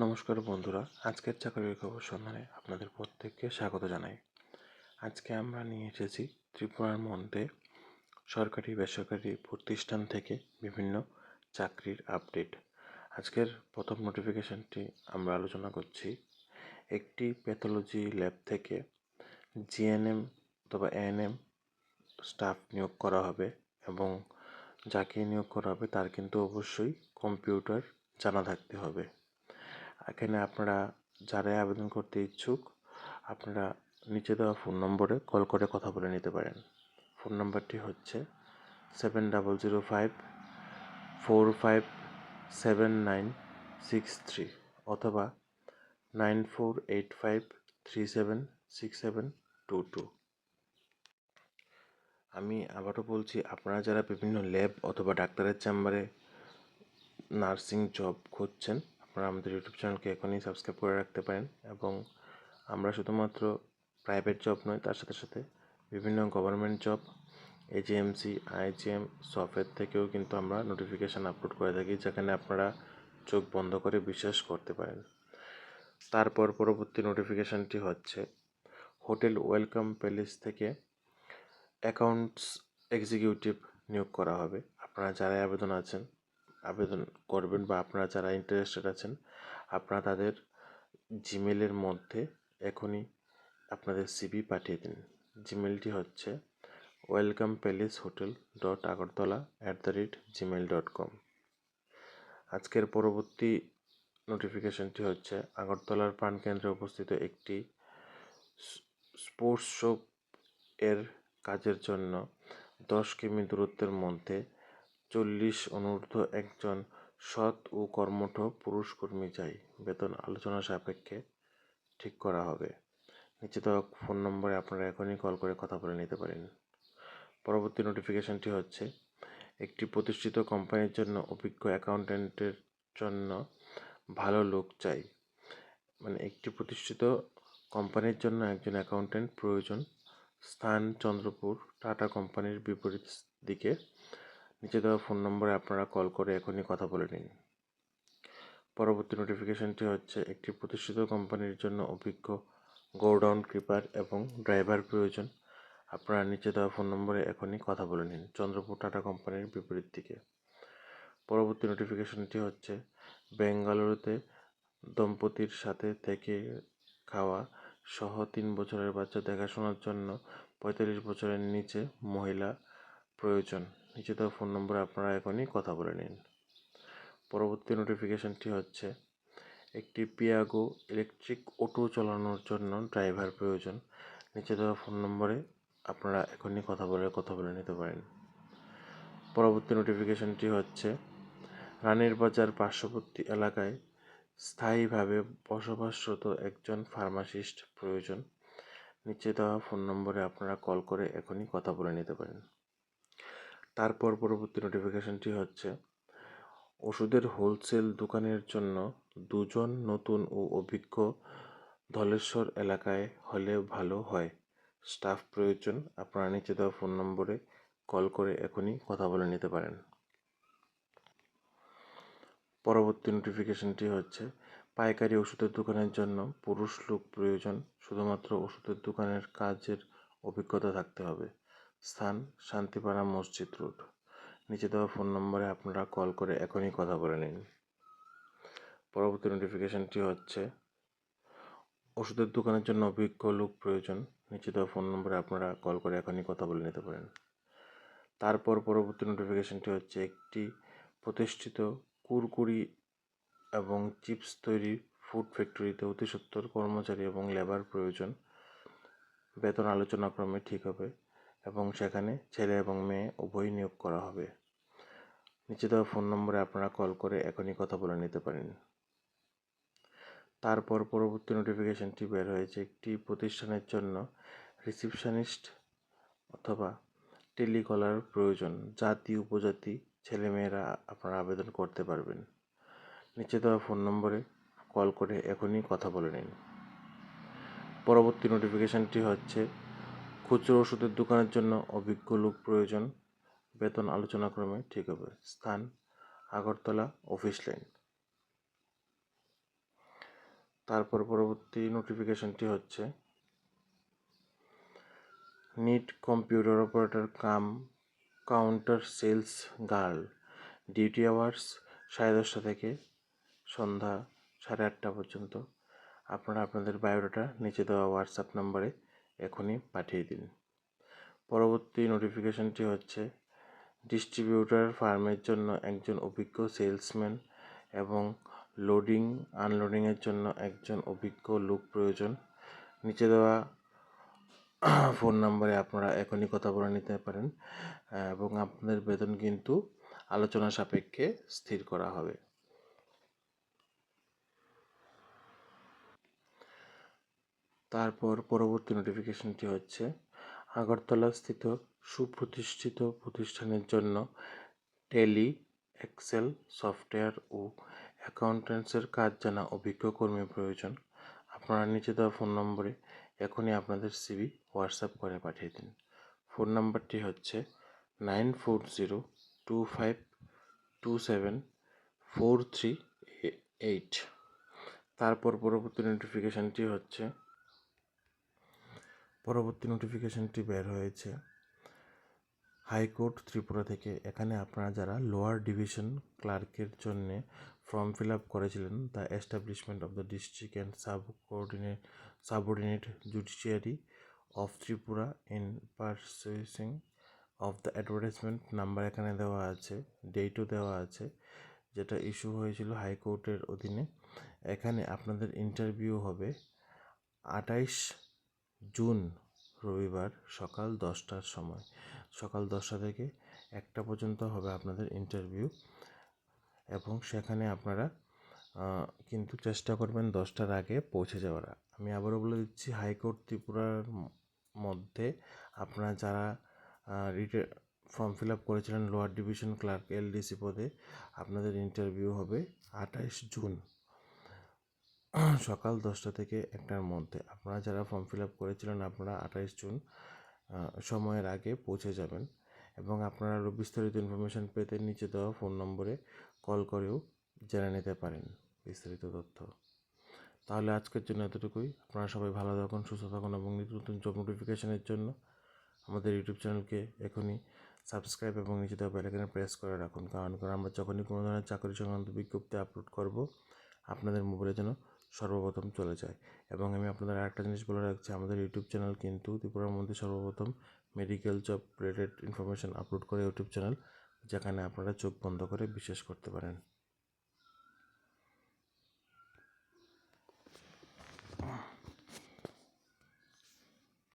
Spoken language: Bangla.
নমস্কার বন্ধুরা, আজকের চাকরির খবর সন্ধানে আপনাদের প্রত্যেককে স্বাগত জানাই। আজকে আমরা নিয়ে এসেছি ত্রিপুরার মধ্যে সরকারি বেসরকারি প্রতিষ্ঠান থেকে বিভিন্ন চাকরির আপডেট। আজকের প্রথম নোটিফিকেশনটি আমরা আলোচনা করছি। একটি প্যাথোলজি ল্যাব থেকে জিএনএম অথবা এএনএম স্টাফ নিয়োগ করা হবে এবং যাকে নিয়োগ করা হবে তার কিন্তু অবশ্যই কম্পিউটার জানা থাকতে হবে। এখানে আপনারা যারাই আবেদন করতে ইচ্ছুক আপনারা নিচে দেওয়া ফোন নম্বরে কল করে কথা বলে নিতে পারেন। ফোন নম্বরটি হচ্ছে 7005457963 অথবা 9485376722। আমি আবারও বলছি, আপনারা যারা বিভিন্ন ল্যাব অথবা ডাক্তারের চেম্বারে নার্সিং জব খুঁজছেন আপনারা আমাদের ইউটিউব চ্যানেলকে এখনই সাবস্ক্রাইব করে রাখতে পারেন। এবং আমরা শুধুমাত্র প্রাইভেট জব নয়, তার সাথে সাথে বিভিন্ন government job, AGMC, IgM, software থেকেও কিন্তু আমরা নোটিফিকেশান আপলোড করে থাকি, যেখানে আপনারা চোখ বন্ধ করে বিশ্বাস করতে পারেন। তারপর পরবর্তী নোটিফিকেশানটি হচ্ছে হোটেল ওয়েলকাম প্যালেস থেকে অ্যাকাউন্টস এক্সিকিউটিভ নিয়োগ করা হবে। আপনারা যারাই আবেদন করবেন বা আপনারা যারা ইন্টারেস্টেড আছেন আপনারা তাদের জিমেলের মধ্যে এখনই আপনাদের সিভি পাঠিয়ে দিন। জিমেলটি হচ্ছে welcompalacehotel.agartala@gmail.com। আজকের পরবর্তী নোটিফিকেশনটি হচ্ছে আগরতলার প্রাণকেন্দ্রে অবস্থিত একটি স্পোর্টস শপ এর কাজের জন্য 10 কিমি দূরত্বের মধ্যে 40 অনূর্ধ্ব একজন সৎ ও কর্মঠ পুরুষ কর্মী চাই। বেতন আলোচনা সাপেক্ষে ঠিক করা হবে। নিচে দেওয়া ফোন নম্বরে আপনারা এখনই কল করে কথা বলে নিতে পারেন। পরবর্তী নোটিফিকেশনটি হচ্ছে একটি প্রতিষ্ঠিত কোম্পানির জন্য অভিজ্ঞ অ্যাকাউন্ট্যান্টের জন্য ভালো লোক চাই। মানে একটি প্রতিষ্ঠিত কোম্পানির জন্য একজন অ্যাকাউন্ট্যান্ট প্রয়োজন। স্থান চন্দ্রপুর, টাটা কোম্পানির বিপরীত দিকে। নিচে দেওয়া ফোন নম্বরে আপনারা কল করে এখনই কথা বলে নিন। পরবর্তী নোটিফিকেশনটি হচ্ছে একটি প্রতিষ্ঠিত কোম্পানির জন্য অভিজ্ঞ গোডাউন কিপার এবং ড্রাইভার প্রয়োজন। আপনারা নিচে দেওয়া ফোন নম্বরে এখনই কথা বলে নিন, চন্দ্রপুর টাটা কোম্পানির বিপরীত দিকে। পরবর্তী নোটিফিকেশনটি হচ্ছে বেঙ্গালুরুতে দম্পতির সাথে থেকে খাওয়া সহ 3 বছরের বাচ্চা দেখাশোনার জন্য 45 বছরের নিচে মহিলা প্রয়োজন। নিচে দেওয়া ফোন নম্বরে আপনারা এখনই কথা বলে নিন। পরবর্তী নোটিফিকেশনটি হচ্ছে একটি পিয়াগো ইলেকট্রিক অটো চালানোর জন্য ড্রাইভার প্রয়োজন। নিচে দেওয়া ফোন নম্বরে আপনারা এখনই কথা বলে নিতে পারেন। পরবর্তী নোটিফিকেশনটি হচ্ছে রানীর বাজার পার্শ্ববর্তী এলাকায় স্থায়ীভাবে বসবাসরত একজন ফার্মাসিস্ট প্রয়োজন। নিচে দেওয়া ফোন নম্বরে আপনারা কল করে এখনই কথা বলে নিতে পারেন। তারপর পরবর্তী নোটিফিকেশনটি হচ্ছে ওষুধের হোলসেল দোকানের জন্য 2 জন নতুন ও অভিজ্ঞ ধলেশ্বর এলাকায় হলে ভালো হয়। স্টাফ প্রয়োজন। আপনারা নিচে দেওয়া ফোন নম্বরে কল করে এখনই কথা বলে নিতে পারেন। পরবর্তী নোটিফিকেশনটি হচ্ছে পাইকারি ওষুধের দোকানের জন্য পুরুষ লোক প্রয়োজন। শুধুমাত্র ওষুধের দোকানের কাজের অভিজ্ঞতা থাকতে হবে। স্থান শান্তিপাড়া মসজিদ রোড। নিচে দেওয়া ফোন নম্বরে আপনারা কল করে এখনই কথা বলে নিন। পরবর্তী নোটিফিকেশনটি হচ্ছে ওষুধের দোকানের জন্য অভিজ্ঞ লোক প্রয়োজন। নিচে দেওয়া ফোন নম্বরে আপনারা কল করে এখনই কথা বলে নিতে পারেন। তারপর পরবর্তী নোটিফিকেশনটি হচ্ছে একটি প্রতিষ্ঠিত কুরকুরি এবং চিপস তৈরি ফুড ফ্যাক্টরিতে অতিসত্বর কর্মচারী এবং লেবার প্রয়োজন। বেতন আলোচনাক্রমে ঠিক হবে এবং সেখানে ছেলে এবং মেয়ে উভয়ই নিয়োগ করা হবে। নিচে দেওয়া ফোন নম্বরে আপনারা কল করে এখনই কথা বলে নিতে পারেন। তারপর পরবর্তী নোটিফিকেশনটি বের হয়েছে একটি প্রতিষ্ঠানের জন্য রিসিপশনিস্ট অথবা টেলিকলার প্রয়োজন। জাতি উপজাতি ছেলেমেয়েরা আপনারা আবেদন করতে পারবেন। নিচে দেওয়া ফোন নম্বরে কল করে এখনই কথা বলে নিন। পরবর্তী নোটিফিকেশনটি হচ্ছে খুচরো ওষুধের দোকানের জন্য অভিজ্ঞ লোক প্রয়োজন। বেতন আলোচনাক্রমে ঠিক হবে। স্থান আগরতলা অফিস লাইন। তারপর পরবর্তী নোটিফিকেশনটি হচ্ছে নিট computer operator cum counter sales girl, duty hours 10:30 থেকে সন্ধ্যা 8:30 পর্যন্ত। আপনারা আপনাদের বায়োডাটা নিচে দেওয়া হোয়াটসঅ্যাপ নম্বরে এখনই পাঠিয়ে দিন। পরবর্তী নোটিফিকেশনটি হচ্ছে ডিস্ট্রিবিউটর ফার্মের জন্য একজন অভিজ্ঞ সেলসম্যান এবং লোডিং আনলোডিংয়ের জন্য একজন অভিজ্ঞ লোক প্রয়োজন। নিচে দেওয়া ফোন নাম্বারে আপনারা এখনই কথা বলে নিতে পারেন এবং আপনাদের বেতন কিন্তু আলোচনা সাপেক্ষে স্থির করা হবে। তারপর পরবর্তী নোটিফিকেশনটি হচ্ছে আগরতলা স্থিত সুপ্রতিষ্ঠিত প্রতিষ্ঠানের জন্য টেলি, এক্সেল সফটওয়্যার ও অ্যাকাউন্টেন্টসের কাজ জানা অভিজ্ঞ কর্মী প্রয়োজন। আপনারা নিচে দেওয়া ফোন নম্বরে এখনই আপনাদের সিভি হোয়াটসঅ্যাপ করে পাঠিয়ে দিন। ফোন নাম্বারটি হচ্ছে 9402527438। তারপর পরবর্তী নোটিফিকেশনটি বের হয়েছে হাইকোর্ট ত্রিপুরা থেকে। এখানে আপনারা যারা লোয়ার ডিভিশন ক্লার্কের জন্যে ফর্ম ফিল আপ করেছিলেন, the establishment of the district and subordinate judiciary of Tripura in pursuing of the advertisement number এখানে দেওয়া আছে, ডেটও দেওয়া আছে, যেটা ইস্যু হয়েছিল হাইকোর্টের অধীনে। এখানে আপনাদের ইন্টারভিউ হবে 28 জুন রবিবার সকাল 10টার সময়। সকাল 10টা থেকে 1টা পর্যন্ত হবে আপনাদের ইন্টারভিউ এবং সেখানে আপনারা কিন্তু চেষ্টা করবেন 10টার আগে পৌঁছে যাওয়ার। আমি আবারও বলে দিচ্ছি, হাইকোর্ট ত্রিপুরার মধ্যে আপনারা যারা ফর্ম ফিল আপ করেছিলেন লোয়ার ডিভিশন ক্লার্ক এলডিসি পদে, আপনাদের ইন্টারভিউ হবে 28 জুন সকাল 10টা থেকে 1টার মধ্যে। আপনারা যারা ফর্ম ফিল আপ করেছিলেন আপনারা 28 জুন সময়ের আগে পৌঁছে যাবেন এবং আপনারা আরও বিস্তারিত ইনফরমেশান পেতে নিচে দেওয়া ফোন নম্বরে কল করেও জেনে নিতে পারেন বিস্তারিত তথ্য। তাহলে আজকের জন্য এতটুকুই। আপনারা সবাই ভালো থাকুন, সুস্থ থাকুন এবং নিত্য নতুন জব নোটিফিকেশনের জন্য আমাদের ইউটিউব চ্যানেলকে এখনই সাবস্ক্রাইব এবং নিচে দেওয়া বেল আইকনে প্রেস করে রাখুন, কারণ আমরা যখনই কোনো ধরনের চাকরি সংক্রান্ত বিজ্ঞপ্তি আপলোড করব আপনাদের মোবাইলে যেন সর্বপ্রথম চলে যায়। এবং আমি আপনাদের আরেকটা জিনিস বলে রাখছি, আমাদের ইউটিউব চ্যানেল কিন্তু ত্রিপুরার মধ্যে সর্বপ্রথম medical job related information upload করে ইউটিউব চ্যানেল, যেখানে আপনারা চোখ বন্ধ করে বিশ্বাস করতে পারেন।